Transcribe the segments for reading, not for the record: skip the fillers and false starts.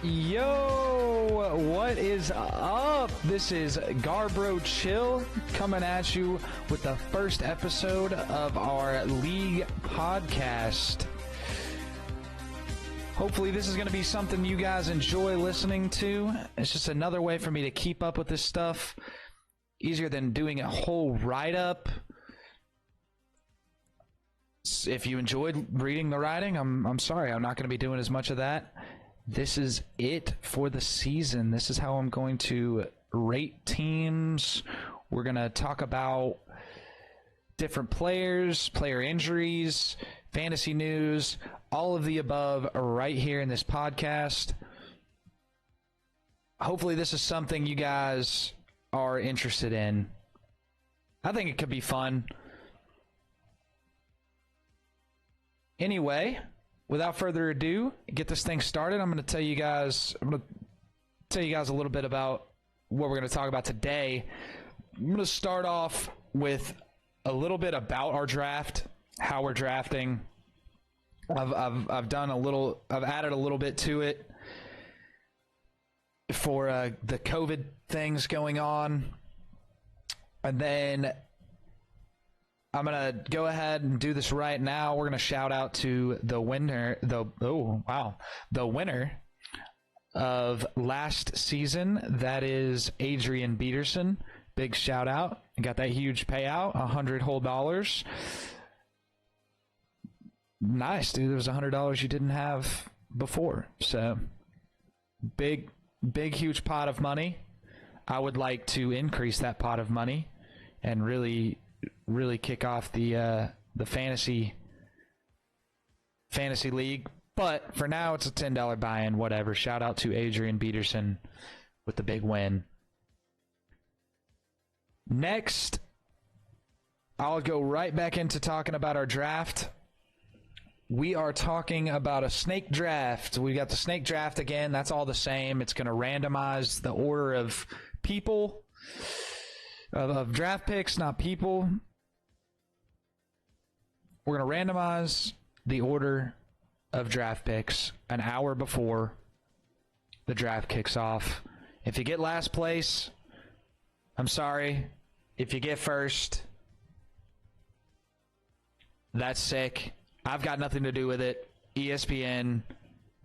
Yo, what is up? This is Garbro Chill coming at you with the first episode of our league podcast. Hopefully this is going to be something you guys enjoy listening to. It's just another way for me to keep up with this stuff. Easier than doing a whole write-up. If you enjoyed reading the writing, I'm sorry. I'm not going to be doing as much of that. This is it for the season. This is how I'm going to rate teams. We're going to talk about different players, player injuries, fantasy news, all of the above right here in this podcast. Hopefully this is something you guys are interested in. I think it could be fun. Anyway, without further ado, get this thing started. I'm going to tell you guys a little bit about what we're going to talk about today. I'm going to start off with a little bit about our draft, how we're drafting. I've added a little bit to it for the COVID things going on, and then I'm going to go ahead and do this right now. We're going to shout out to the winner, the winner of last season. That is Adrian Peterson. Big shout out. Got that huge payout, $100 whole dollars. Nice, dude. There was $100 you didn't have before. So big, huge pot of money. I would like to increase that pot of money and really kick off the fantasy league. But for now, it's a $10 buy-in, whatever. Shout out to Adrian Peterson with the big win. Next, I'll go right back into talking about our draft. We are talking about a snake draft. We got the snake draft again. That's all the same. It's going to randomize the order of people, of draft picks, not people. We're going to randomize the order of draft picks an hour before the draft kicks off. If you get last place, I'm sorry. If you get first, that's sick. I've got nothing to do with it. ESPN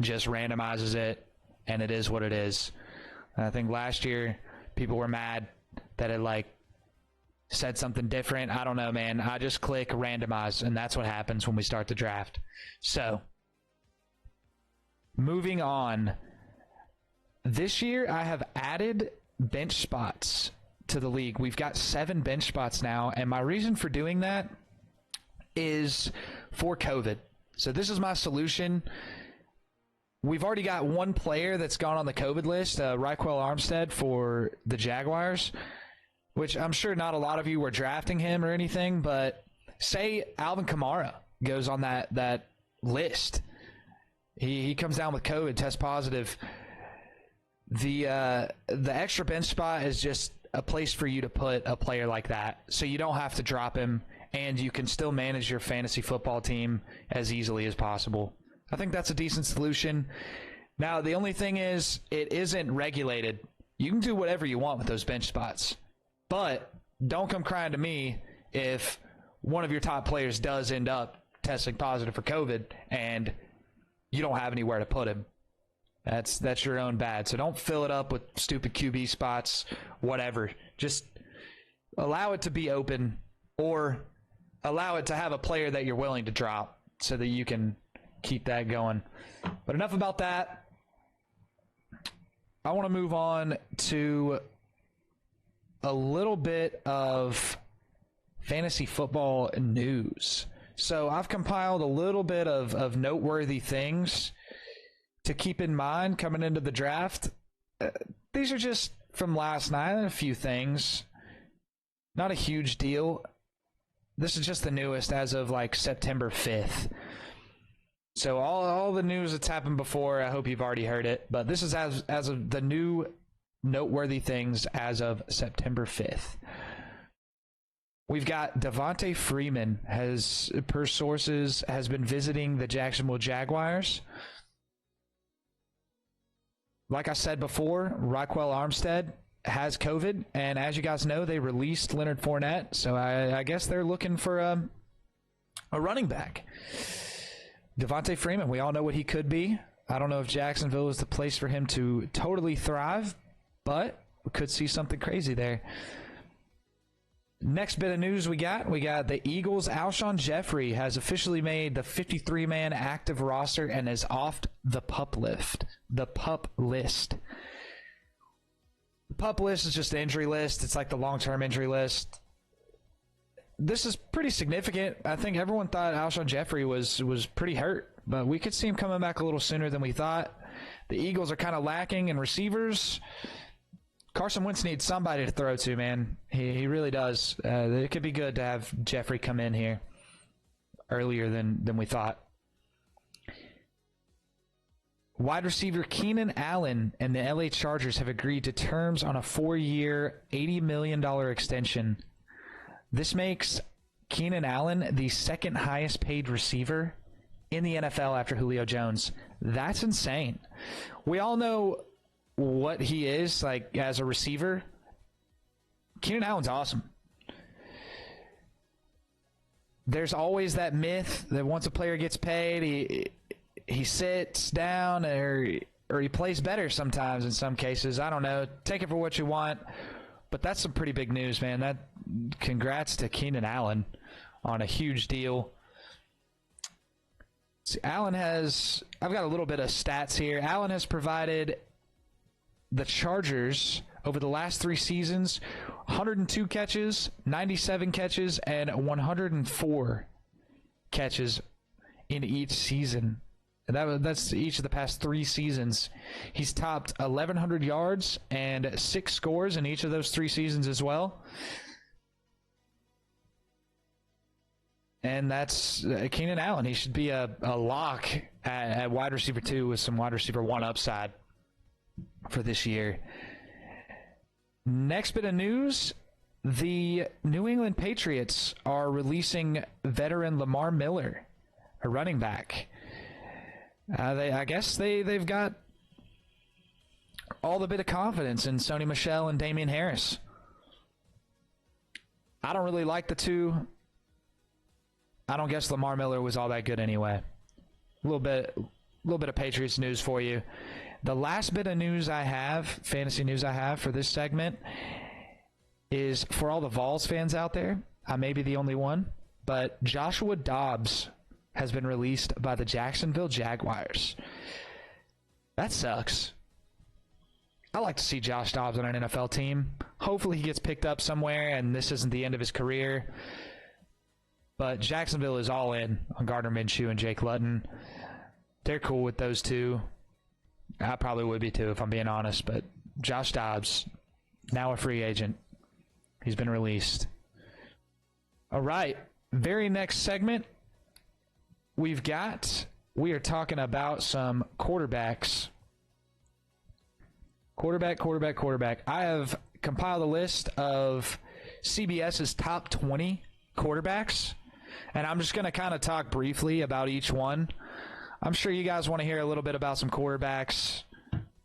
just randomizes it, and it is what it is. And I think last year people were mad that it said something different. I don't know, man. I just click randomize, and that's what happens when we start the draft. So, moving on. This year, I have added bench spots to the league. We've got 7 bench spots now, and my reason for doing that is for COVID. So this is my solution. We've already got one player that's gone on the COVID list, Raquel Armstead for the Jaguars, which I'm sure not a lot of you were drafting him or anything, but say Alvin Kamara goes on that list. He comes down with COVID, tests positive. The extra bench spot is just a place for you to put a player like that, so you don't have to drop him, and you can still manage your fantasy football team as easily as possible. I think that's a decent solution. Now, the only thing is, it isn't regulated. You can do whatever you want with those bench spots, but don't come crying to me if one of your top players does end up testing positive for COVID and you don't have anywhere to put him. That's your own bad. So don't fill it up with stupid QB spots, whatever. Just allow it to be open, or allow it to have a player that you're willing to drop so that you can keep that going. But enough about that. I want to move on to a little bit of fantasy football news. So I've compiled a little bit of noteworthy things to keep in mind coming into the draft. These are just from last night, and a few things. Not a huge deal. This is just the newest as of September 5th. So all the news that's happened before, I hope you've already heard it. But this is as of the new noteworthy things as of September 5th. We've got Devonta Freeman has, per sources, has been visiting the Jacksonville Jaguars. like I said before, Raquel Armstead has COVID, and as you guys know, they released Leonard Fournette, so I guess they're looking for a running back. Devontae Freeman, we all know what he could be. I don't know if Jacksonville is the place for him to totally thrive, but we could see something crazy there. Next bit of news we got the Eagles. Alshon Jeffrey has officially made the 53-man active roster and is off the pup list. The pup list. The pup list is just the injury list. It's like the long-term injury list. This is pretty significant. I think everyone thought Alshon Jeffrey was pretty hurt, but we could see him coming back a little sooner than we thought. The Eagles are kind of lacking in receivers. Carson Wentz needs somebody to throw to, man. He really does. It could be good to have Jeffrey come in here earlier than we thought. Wide receiver Keenan Allen and the LA Chargers have agreed to terms on a 4-year, $80 million extension. This makes Keenan Allen the second highest paid receiver in the NFL after Julio Jones. That's insane. We all know what he is like as a receiver. Keenan Allen's awesome. There's always that myth that once a player gets paid, he sits down or he plays better sometimes in some cases. I don't know. Take it for what you want. But that's some pretty big news, man. Congrats to Keenan Allen on a huge deal. See, I've got a little bit of stats here. Allen has provided the Chargers over the last 3 seasons 102 catches, 97 catches, and 104 catches in each season. That's each of the past 3 seasons. He's topped 1,100 yards and 6 scores in each of those 3 seasons as well. And that's Keenan Allen. He should be a lock at wide receiver 2 with some wide receiver 1 upside for this year. Next bit of news, the New England Patriots are releasing veteran Lamar Miller, a running back. I guess they've got all the bit of confidence in Sony Michel and Damian Harris. I don't really like the two. I don't guess Lamar Miller was all that good anyway. A little bit of Patriots news for you. The last bit of news I have, fantasy news I have for this segment, is for all the Vols fans out there. I may be the only one, but Joshua Dobbs has been released by the Jacksonville Jaguars. That sucks. I like to see Josh Dobbs on an NFL team. Hopefully he gets picked up somewhere and this isn't the end of his career. But Jacksonville is all in on Gardner Minshew and Jake Luton. They're cool with those two. I probably would be too if I'm being honest, but Josh Dobbs, now a free agent. He's been released. All right, very next segment we are talking about some quarterbacks. Quarterback. I have compiled a list of CBS's top 20 quarterbacks, and I'm just going to kind of talk briefly about each one. I'm sure you guys want to hear a little bit about some quarterbacks.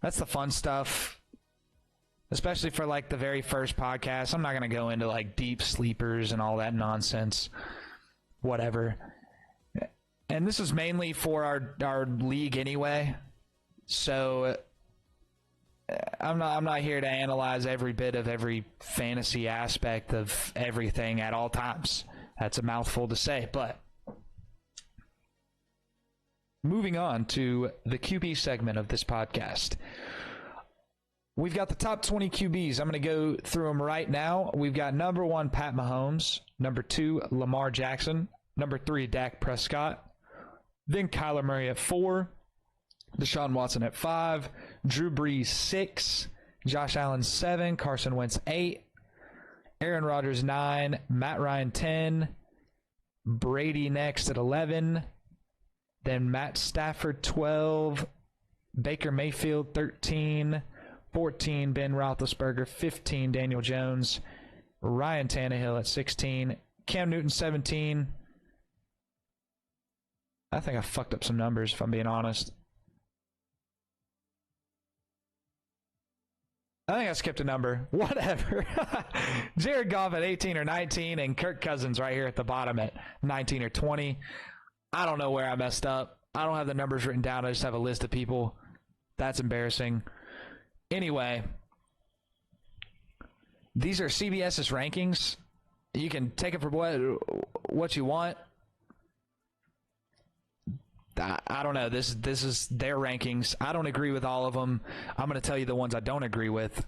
That's the fun stuff, especially for like the very first podcast. I'm not going to go into like deep sleepers and all that nonsense, whatever. And this is mainly for our league anyway. So I'm not here to analyze every bit of every fantasy aspect of everything at all times. That's a mouthful to say, but moving on to the QB segment of this podcast. We've got the top 20 QBs. I'm going to go through them right now. We've got number 1, Pat Mahomes. Number 2, Lamar Jackson. Number 3, Dak Prescott. Then Kyler Murray at 4. Deshaun Watson at 5. Drew Brees 6. Josh Allen 7. Carson Wentz 8. Aaron Rodgers 9. Matt Ryan 10. Brady next at 11. Then Matt Stafford 12. Baker Mayfield 13. 14, Ben Roethlisberger. 15, Daniel Jones. Ryan Tannehill at 16. Cam Newton 17. I think I fucked up some numbers, if I'm being honest. I think I skipped a number. Whatever. Jared Goff at 18 or 19, and Kirk Cousins right here at the bottom at 19 or 20. I don't know where I messed up. I don't have the numbers written down. I just have a list of people. That's embarrassing. Anyway, these are CBS's rankings. You can take it for what you want. I don't know. This is their rankings. I don't agree with all of them. I'm going to tell you the ones I don't agree with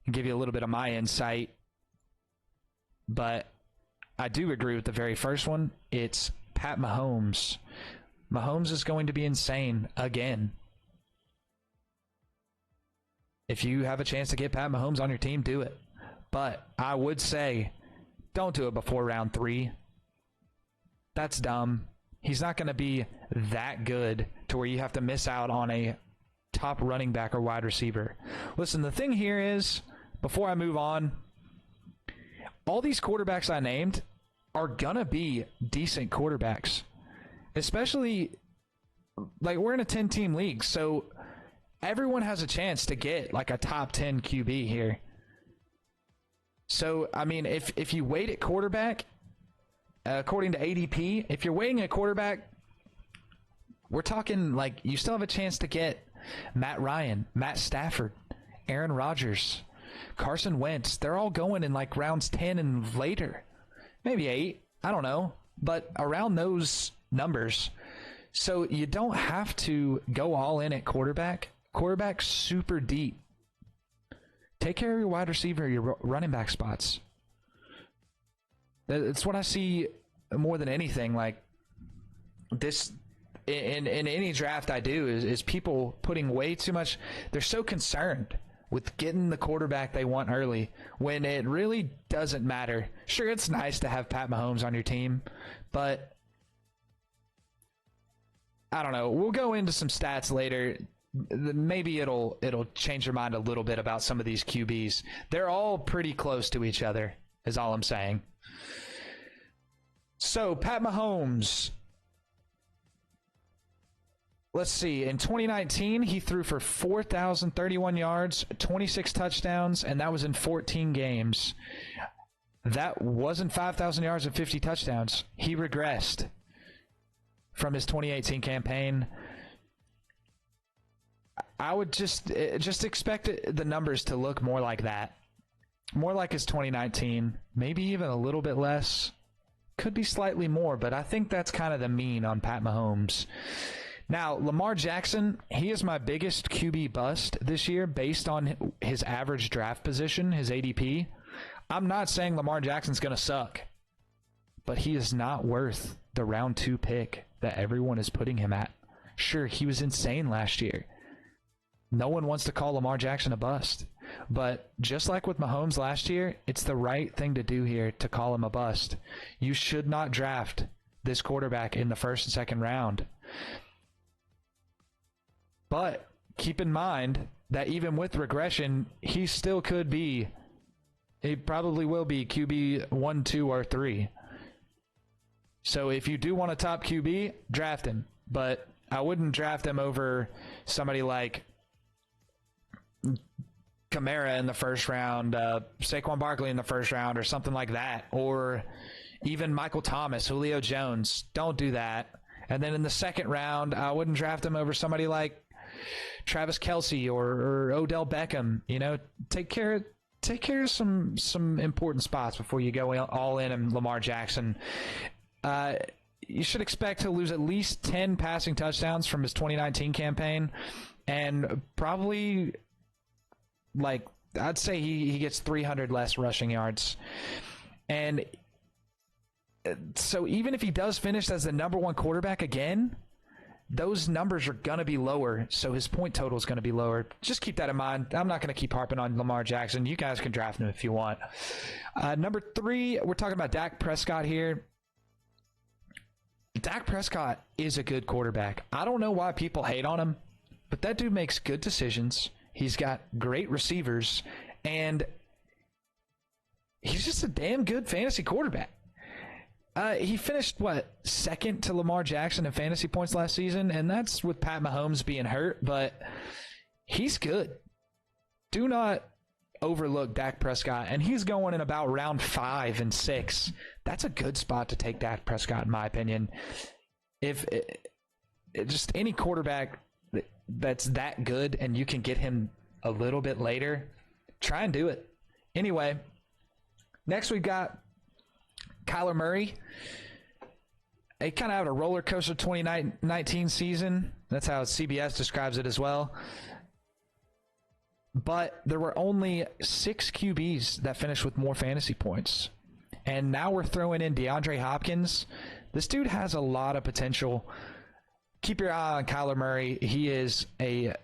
and give you a little bit of my insight. But I do agree with the very first one. It's Pat Mahomes. Mahomes is going to be insane again. If you have a chance to get Pat Mahomes on your team, do it. But I would say don't do it before round 3. That's dumb. He's not going to be that good to where you have to miss out on a top running back or wide receiver. Listen, the thing here is, before I move on, all these quarterbacks I named are going to be decent quarterbacks. Especially, like, we're in a 10-team league, so everyone has a chance to get, like, a top 10 QB here. So, I mean, if you wait at quarterback, according to ADP, if you're waiting at quarterback, we're talking like you still have a chance to get Matt Ryan, Matt Stafford, Aaron Rodgers, Carson Wentz. They're all going in like rounds 10 and later, maybe 8. I don't know, but around those numbers. So you don't have to go all in at quarterback. Quarterback's super deep. Take care of your wide receiver, your running back spots. It's what I see more than anything. Like this in any draft I do is people putting way too much. They're so concerned with getting the quarterback they want early when it really doesn't matter. Sure, it's nice to have Pat Mahomes on your team, but I don't know. We'll go into some stats later. Maybe it'll change your mind a little bit about some of these QBs. They're all pretty close to each other, is all I'm saying. So, Pat Mahomes, let's see. In 2019, he threw for 4,031 yards, 26 touchdowns, and that was in 14 games. That wasn't 5,000 yards and 50 touchdowns. He regressed from his 2018 campaign. I would just expect the numbers to look more like that. More like his 2019, maybe even a little bit less. Could be slightly more, but I think that's kind of the mean on Pat Mahomes. Now, Lamar Jackson, he is my biggest QB bust this year based on his average draft position, his ADP. I'm not saying Lamar Jackson's going to suck, but he is not worth the round 2 pick that everyone is putting him at. Sure, he was insane last year. No one wants to call Lamar Jackson a bust. But just like with Mahomes last year, it's the right thing to do here to call him a bust. You should not draft this quarterback in the first and second round. But keep in mind that even with regression, he still could be, he probably will be QB 1, 2, or 3. So if you do want a top QB, draft him. But I wouldn't draft him over somebody like Kamara in the first round, Saquon Barkley in the first round, or something like that, or even Michael Thomas, Julio Jones. Don't do that. And then in the second round, I wouldn't draft him over somebody like Travis Kelce or Odell Beckham. You know, take care of some important spots before you go all in on Lamar Jackson. You should expect to lose at least 10 passing touchdowns from his 2019 campaign, and probably, like, I'd say he gets 300 less rushing yards. And so even if he does finish as the number 1 quarterback again, those numbers are going to be lower, so his point total is going to be lower. Just keep that in mind. I'm not going to keep harping on Lamar Jackson. You guys can draft him if you want. Number 3, we're talking about Dak Prescott here. Dak Prescott is a good quarterback. I don't know why people hate on him, but that dude makes good decisions. He's got great receivers, and he's just a damn good fantasy quarterback. He finished, second to Lamar Jackson in fantasy points last season, and that's with Pat Mahomes being hurt, but he's good. do not overlook Dak Prescott, and he's going in about round 5 and 6. That's a good spot to take Dak Prescott, in my opinion. If just any quarterback that's that good and you can get him a little bit later, try and do it. Anyway, next we've got Kyler Murray. He kind of had a roller coaster 2019 season. That's how CBS describes it as well. But there were only 6 QBs that finished with more fantasy points. And now we're throwing in DeAndre Hopkins. This dude has a lot of potential. Keep your eye on Kyler Murray. He is a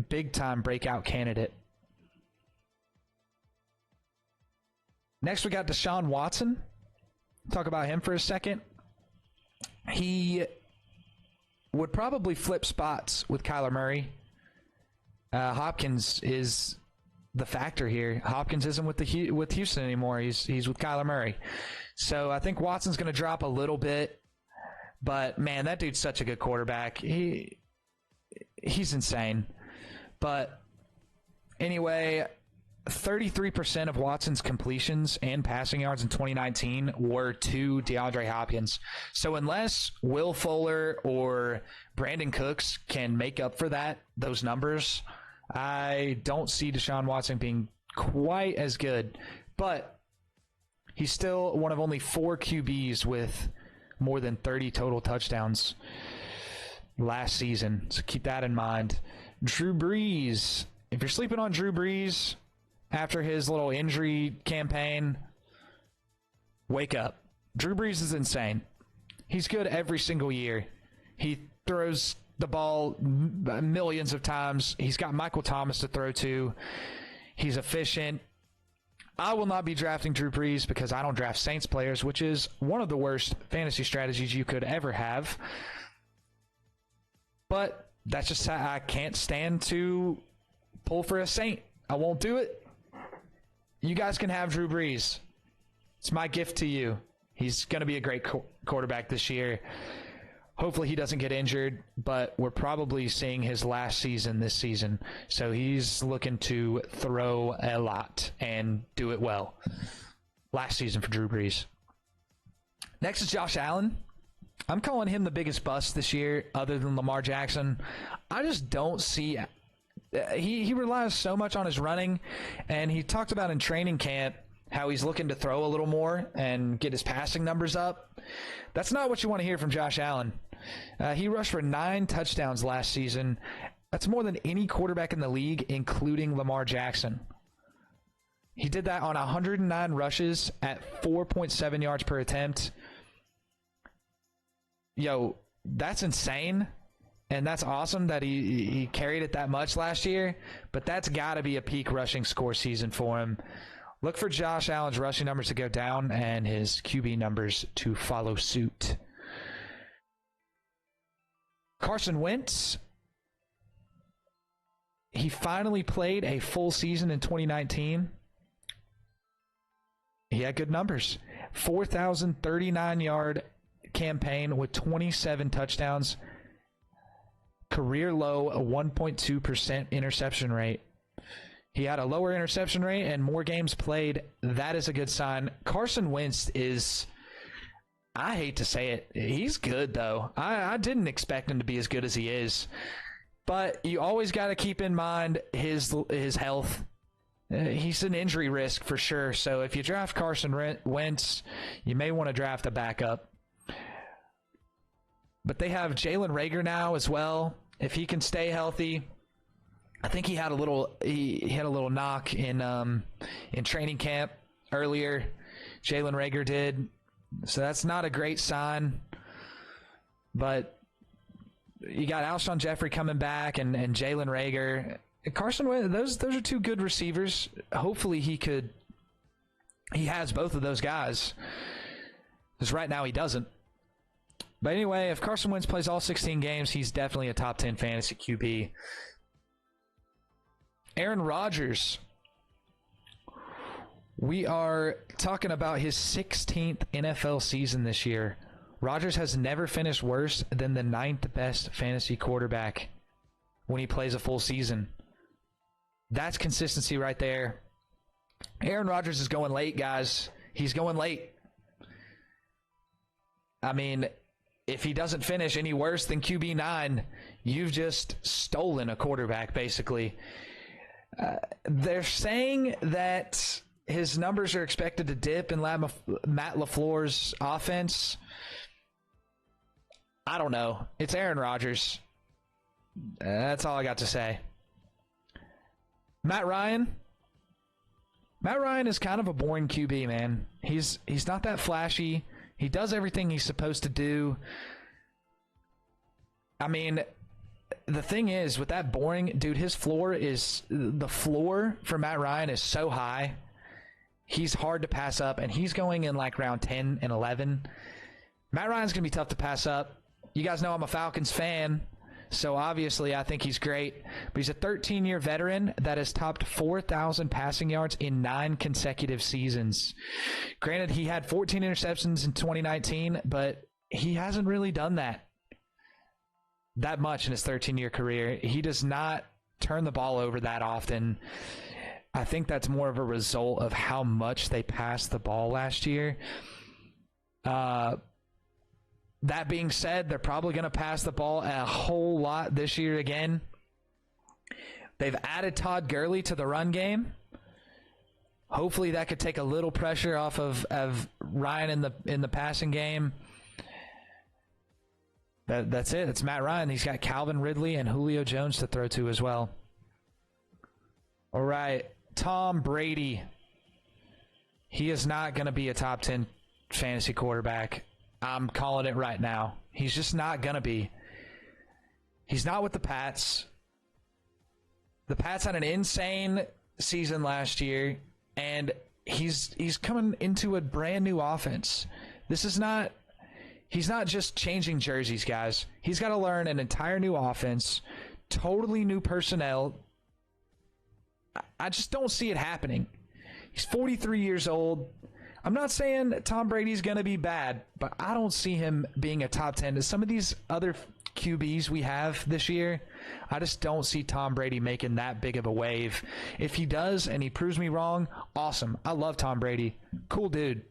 big-time breakout candidate. Next, we got Deshaun Watson. Talk about him for a second. He would probably flip spots with Kyler Murray. Hopkins is the factor here. Hopkins isn't with Houston anymore. He's with Kyler Murray. So I think Watson's going to drop a little bit. But, man, that dude's such a good quarterback. He's insane. But, anyway, 33% of Watson's completions and passing yards in 2019 were to DeAndre Hopkins. So unless Will Fuller or Brandon Cooks can make up for those numbers, I don't see Deshaun Watson being quite as good. But he's still one of only 4 QBs with more than 30 total touchdowns last season. So keep that in mind. Drew Brees. If you're sleeping on Drew Brees after his little injury campaign, wake up. Drew Brees is insane. He's good every single year. He throws the ball millions of times. He's got Michael Thomas to throw to. He's efficient. I will not be drafting Drew Brees because I don't draft Saints players, which is one of the worst fantasy strategies you could ever have. But that's just how I can't stand to pull for a Saint. I won't do it. You guys can have Drew Brees. It's my gift to you. He's going to be a great quarterback this year. Hopefully he doesn't get injured, but we're probably seeing his last season this season. So he's looking to throw a lot and do it well. Last season for Drew Brees. Next is Josh Allen. I'm calling him the biggest bust this year other than Lamar Jackson. I just don't see... He relies so much on his running, and he talked about in training camp how he's looking to throw a little more and get his passing numbers up. That's not what you want to hear from Josh Allen. He rushed for 9 touchdowns last season. That's more than any quarterback in the league, including Lamar Jackson. He did that on 109 rushes at 4.7 yards per attempt. Yo, that's insane. And that's awesome that he carried it that much last year. But that's got to be a peak rushing score season for him. Look for Josh Allen's rushing numbers to go down and his QB numbers to follow suit. Carson Wentz. He finally played a full season in 2019. He had good numbers. 4,039-yard campaign with 27 touchdowns. Career low, a 1.2% interception rate. He had a lower interception rate and more games played. That is a good sign. Carson Wentz is, I hate to say it, he's good, though. I didn't expect him to be as good as he is. But you always got to keep in mind his health. He's an injury risk for sure. So if you draft Carson Wentz, you may want to draft a backup. But they have Jalen Reagor now as well. If he can stay healthy, I think he had a little knock in training camp earlier. Jalen Reagor did, so that's not a great sign. But you got Alshon Jeffrey coming back and Jalen Reagor, Carson Wentz. Those are 2 good receivers. Hopefully he has both of those guys. Because right now he doesn't. But anyway, if Carson Wentz plays all 16 games, he's definitely a top 10 fantasy QB. Aaron Rodgers. We are talking about his 16th NFL season this year. Rodgers has never finished worse than the 9th best fantasy quarterback when he plays a full season. That's consistency right there. Aaron Rodgers is going late, guys. He's going late. I mean, if he doesn't finish any worse than QB9, you've just stolen a quarterback, basically. They're saying that his numbers are expected to dip in Matt LaFleur's offense. I don't know. It's Aaron Rodgers. That's all I got to say. Matt Ryan is kind of a boring QB, man. He's not that flashy. He does everything he's supposed to do. I mean, the thing is, with that boring, dude, the floor for Matt Ryan is so high. He's hard to pass up, and he's going in like round 10 and 11. Matt Ryan's going to be tough to pass up. You guys know I'm a Falcons fan, so obviously I think he's great. But he's a 13-year veteran that has topped 4,000 passing yards in 9 consecutive seasons. Granted, he had 14 interceptions in 2019, but he hasn't really done that much in his 13-year career. He does not turn the ball over that often. I think that's more of a result of how much they passed the ball last year. That being said, they're probably going to pass the ball a whole lot this year again. They've added Todd Gurley to the run game. Hopefully that could take a little pressure off of Ryan in the passing game. That's it. It's Matt Ryan. He's got Calvin Ridley and Julio Jones to throw to as well. All right. Tom Brady. He is not going to be a top 10 fantasy quarterback. I'm calling it right now. He's just not going to be. He's not with the Pats. The Pats had an insane season last year, and he's coming into a brand new offense. He's not just changing jerseys, guys. He's got to learn an entire new offense, totally new personnel. I just don't see it happening. He's 43 years old. I'm not saying Tom Brady's going to be bad, but I don't see him being a top 10. Some of these other QBs we have this year, I just don't see Tom Brady making that big of a wave. If he does and he proves me wrong, awesome. I love Tom Brady. Cool dude.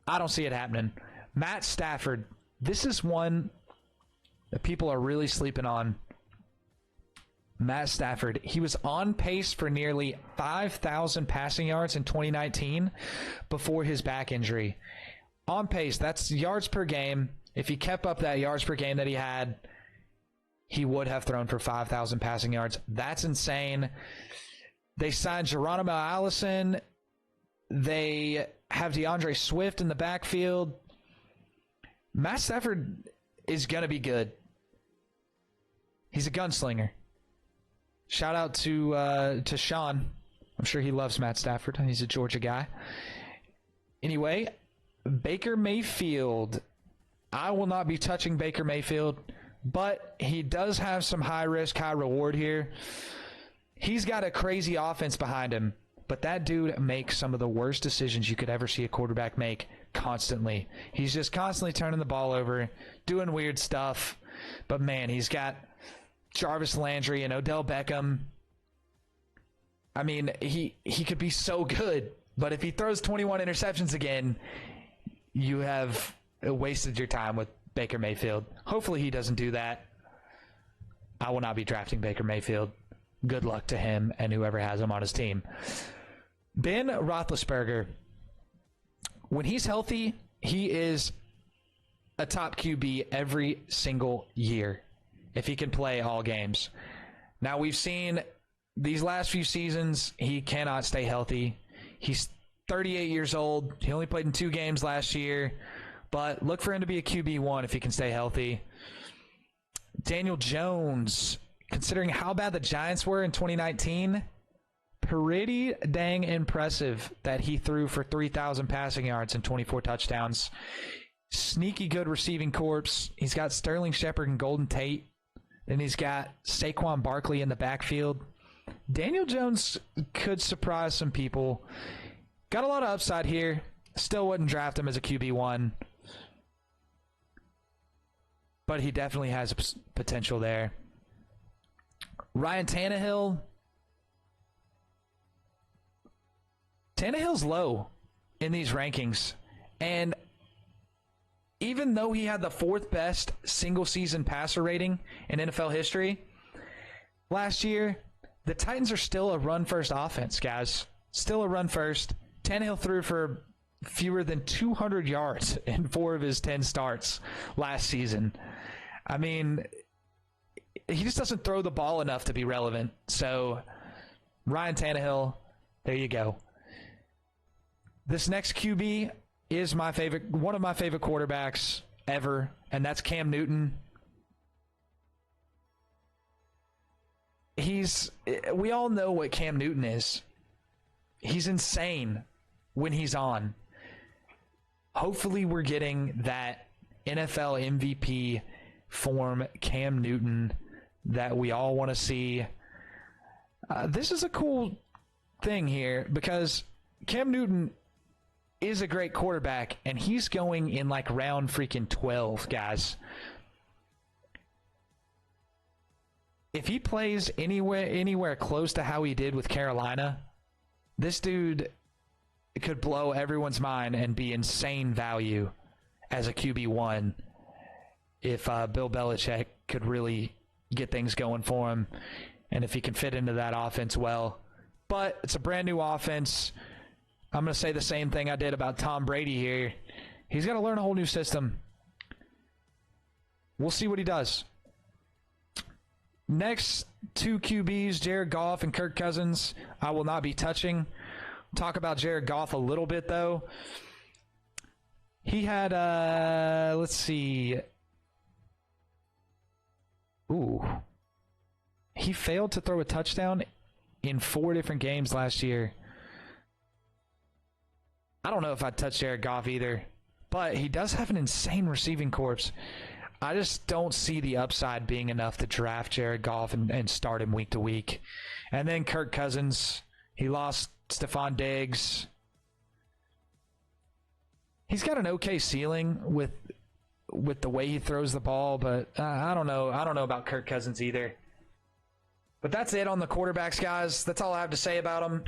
I don't see it happening. Matt Stafford. This is one that people are really sleeping on. Matt Stafford. He was on pace for nearly 5,000 passing yards in 2019 before his back injury. On pace. That's yards per game. If he kept up that yards per game that he had, he would have thrown for 5,000 passing yards. That's insane. They signed Geronimo Allison. They have DeAndre Swift in the backfield. Matt Stafford is going to be good. He's a gunslinger. Shout out to Sean. I'm sure he loves Matt Stafford. He's a Georgia guy. Anyway, Baker Mayfield. I will not be touching Baker Mayfield, but he does have some high risk, high reward here. He's got a crazy offense behind him, but that dude makes some of the worst decisions you could ever see a quarterback make constantly. He's just constantly turning the ball over, doing weird stuff. But man, he's got Jarvis Landry and Odell Beckham. I mean, he could be so good, but if he throws 21 interceptions again, you have wasted your time with Baker Mayfield. Hopefully he doesn't do that. I will not be drafting Baker Mayfield. Good luck to him and whoever has him on his team. Ben Roethlisberger. When he's healthy, he is a top QB every single year if he can play all games. Now, we've seen these last few seasons, he cannot stay healthy. He's 38 years old. He only played in 2 games last year. But look for him to be a QB1 if he can stay healthy. Daniel Jones, considering how bad the Giants were in 2019, pretty dang impressive that he threw for 3,000 passing yards and 24 touchdowns. Sneaky good receiving corps. He's got Sterling Shepard and Golden Tate. And he's got Saquon Barkley in the backfield. Daniel Jones could surprise some people. Got a lot of upside here. Still wouldn't draft him as a QB1. But he definitely has potential there. Ryan Tannehill, Tannehill's low in these rankings. And even though he had the fourth best single season passer rating in NFL history last year, the Titans are still a run first offense, guys. Still a run first. Tannehill threw for fewer than 200 yards in 4 of his 10 starts last season. I mean, he just doesn't throw the ball enough to be relevant. So, Ryan Tannehill, there you go. This next QB is one of my favorite quarterbacks ever, and that's Cam Newton. We all know what Cam Newton is. He's insane when he's on. Hopefully we're getting that NFL MVP form Cam Newton that we all want to see. This is a cool thing here because Cam Newton is a great quarterback, and he's going in like round freaking 12, guys. If he plays anywhere close to how he did with Carolina, this dude could blow everyone's mind and be insane value as a QB1 if Bill Belichick could really get things going for him and if he can fit into that offense well. But it's a brand new offense. I'm going to say the same thing I did about Tom Brady here. He's got to learn a whole new system. We'll see what he does. Next, 2 QBs, Jared Goff and Kirk Cousins, I will not be touching. Talk about Jared Goff a little bit, though. He had, let's see. He failed to throw a touchdown in 4 different games last year. I don't know if I'd touch Jared Goff either, but he does have an insane receiving corps. I just don't see the upside being enough to draft Jared Goff and start him week to week. And then Kirk Cousins, he lost Stephon Diggs. He's got an okay ceiling with the way he throws the ball, but I don't know. I don't know about Kirk Cousins either. But that's it on the quarterbacks, guys. That's all I have to say about them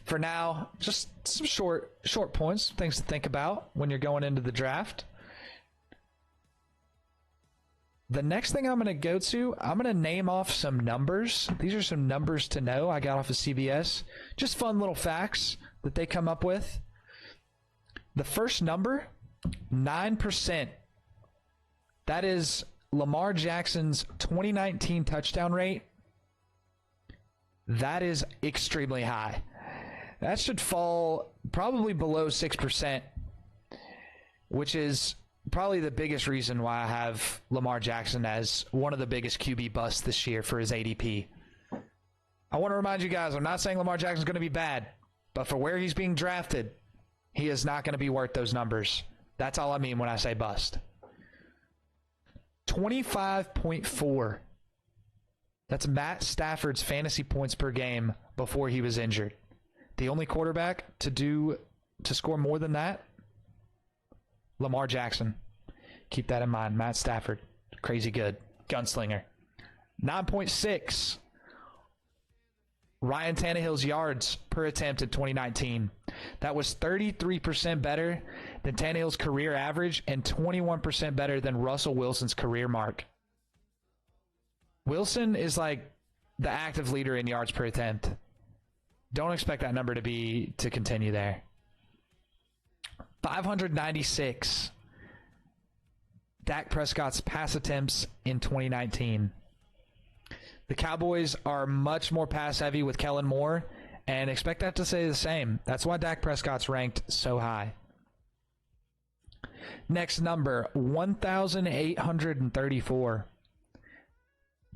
for now. Just some short points, things to think about when you're going into the draft. The next thing I'm going to go to, I'm going to name off some numbers. These are some numbers to know I got off of CBS. Just fun little facts that they come up with. The first number, 9%. That is Lamar Jackson's 2019 touchdown rate. That is extremely high. That should fall probably below 6%, which is probably the biggest reason why I have Lamar Jackson as one of the biggest QB busts this year for his ADP. I want to remind you guys, I'm not saying Lamar Jackson's going to be bad, but for where he's being drafted, he is not going to be worth those numbers. That's all I mean when I say bust. 25.4. That's Matt Stafford's fantasy points per game before he was injured. The only quarterback to score more than that, Lamar Jackson. Keep that in mind. Matt Stafford. Crazy good. Gunslinger. 9.6. Ryan Tannehill's yards per attempt in 2019. That was 33% better than Tannehill's career average and 21% better than Russell Wilson's career mark. Wilson is like the active leader in yards per attempt. Don't expect that number to continue there. 596. Dak Prescott's pass attempts in 2019. The Cowboys are much more pass heavy with Kellen Moore, and expect that to stay the same. That's why Dak Prescott's ranked so high. Next number, 1,834.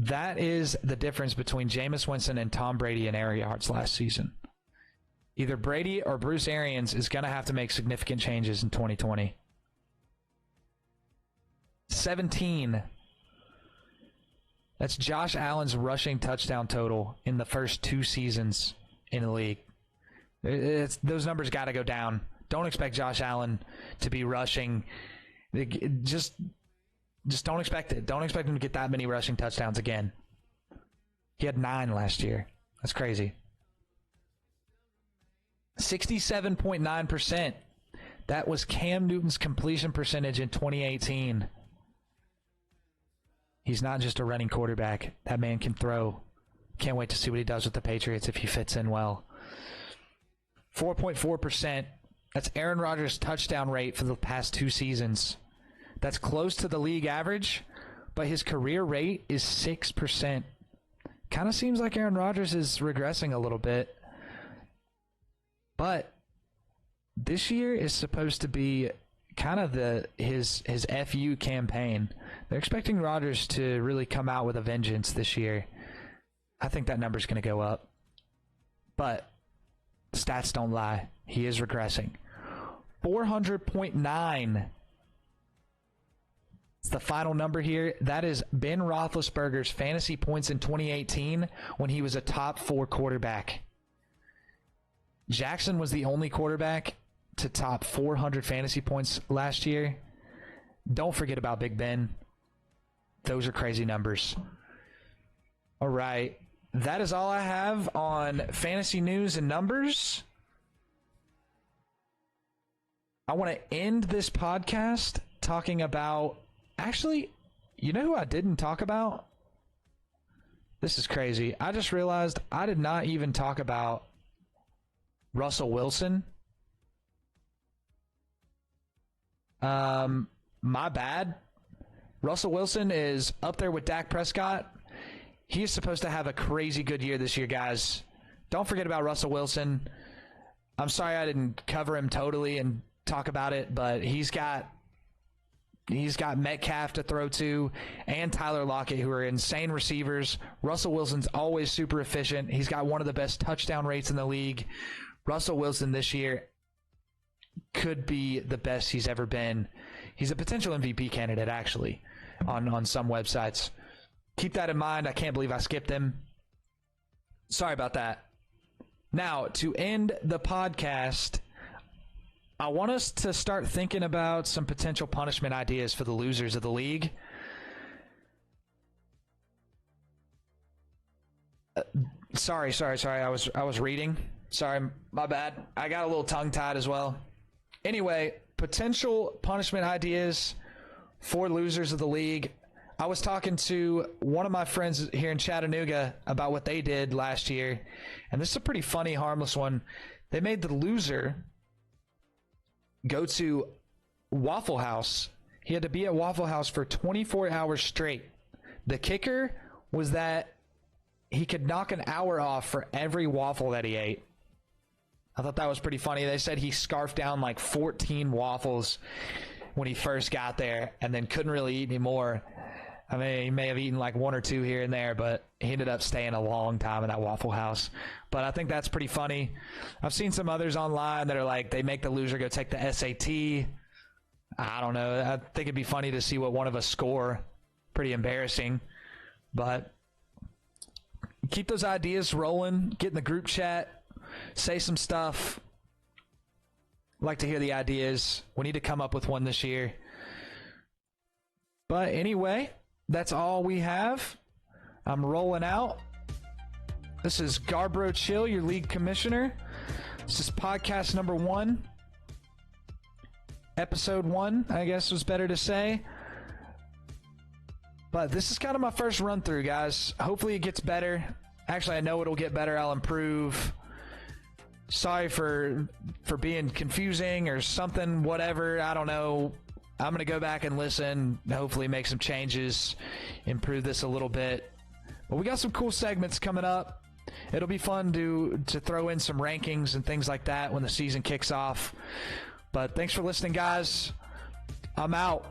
That is the difference between Jameis Winston and Tom Brady in air yards last season. Either Brady or Bruce Arians is going to have to make significant changes in 2020. 17. That's Josh Allen's rushing touchdown total in the first 2 seasons in the league. Those numbers got to go down. Don't expect Josh Allen to be rushing. Just don't expect it. Don't expect him to get that many rushing touchdowns again. He had 9 last year. That's crazy. 67.9%. That was Cam Newton's completion percentage in 2018. He's not just a running quarterback. That man can throw. Can't wait to see what he does with the Patriots if he fits in well. 4.4%. That's Aaron Rodgers' touchdown rate for the past 2 seasons. That's close to the league average, but his career rate is 6%. Kind of seems like Aaron Rodgers is regressing a little bit. But this year is supposed to be kind of his FU campaign. They're expecting Rodgers to really come out with a vengeance this year. I think that number's going to go up. But stats don't lie. He is regressing. 400.9. It's the final number here. That is Ben Roethlisberger's fantasy points in 2018 when he was a top 4 quarterback. Jackson was the only quarterback to top 400 fantasy points last year. Don't forget about Big Ben. Those are crazy numbers. All right. That is all I have on fantasy news and numbers. I want to end this podcast talking about... Actually, you know who I didn't talk about? This is crazy. I just realized I did not even talk about Russell Wilson. My bad. Russell Wilson is up there with Dak Prescott. He is supposed to have a crazy good year this year, guys. Don't forget about Russell Wilson. I'm sorry I didn't cover him totally and talk about it, but he's got Metcalf to throw to and Tyler Lockett, who are insane receivers. Russell Wilson's always super efficient. He's got one of the best touchdown rates in the league. Russell Wilson this year could be the best he's ever been. He's a potential MVP candidate, actually, on some websites. Keep that in mind. I can't believe I skipped him. Sorry about that. Now, to end the podcast, I want us to start thinking about some potential punishment ideas for the losers of the league. Sorry. I was reading. Sorry, my bad. I got a little tongue-tied as well. Anyway, potential punishment ideas for losers of the league. I was talking to one of my friends here in Chattanooga about what they did last year, and this is a pretty funny, harmless one. They made the loser go to Waffle House. He had to be at Waffle House for 24 hours straight. The kicker was that he could knock an hour off for every waffle that he ate. I thought that was pretty funny. They said he scarfed down like 14 waffles when he first got there and then couldn't really eat anymore. I mean, he may have eaten like 1 or 2 here and there, but he ended up staying a long time in that Waffle House. But I think that's pretty funny. I've seen some others online that are like, they make the loser go take the SAT. I don't know. I think it'd be funny to see what one of us score. Pretty embarrassing. But keep those ideas rolling. Get in the group chat. Say some stuff. Like to hear the ideas. We need to come up with one this year. But anyway, that's all we have. I'm rolling out. This is Garbro Chill, your league commissioner. This is podcast number 1. Episode 1, I guess was better to say. But this is kind of my first run through, guys. Hopefully it gets better. Actually, I know it'll get better. I'll improve. Sorry for being confusing or something, whatever. I don't know. I'm going to go back and listen, hopefully make some changes, improve this a little bit. But we got some cool segments coming up. It'll be fun to throw in some rankings and things like that when the season kicks off. But thanks for listening, guys. I'm out.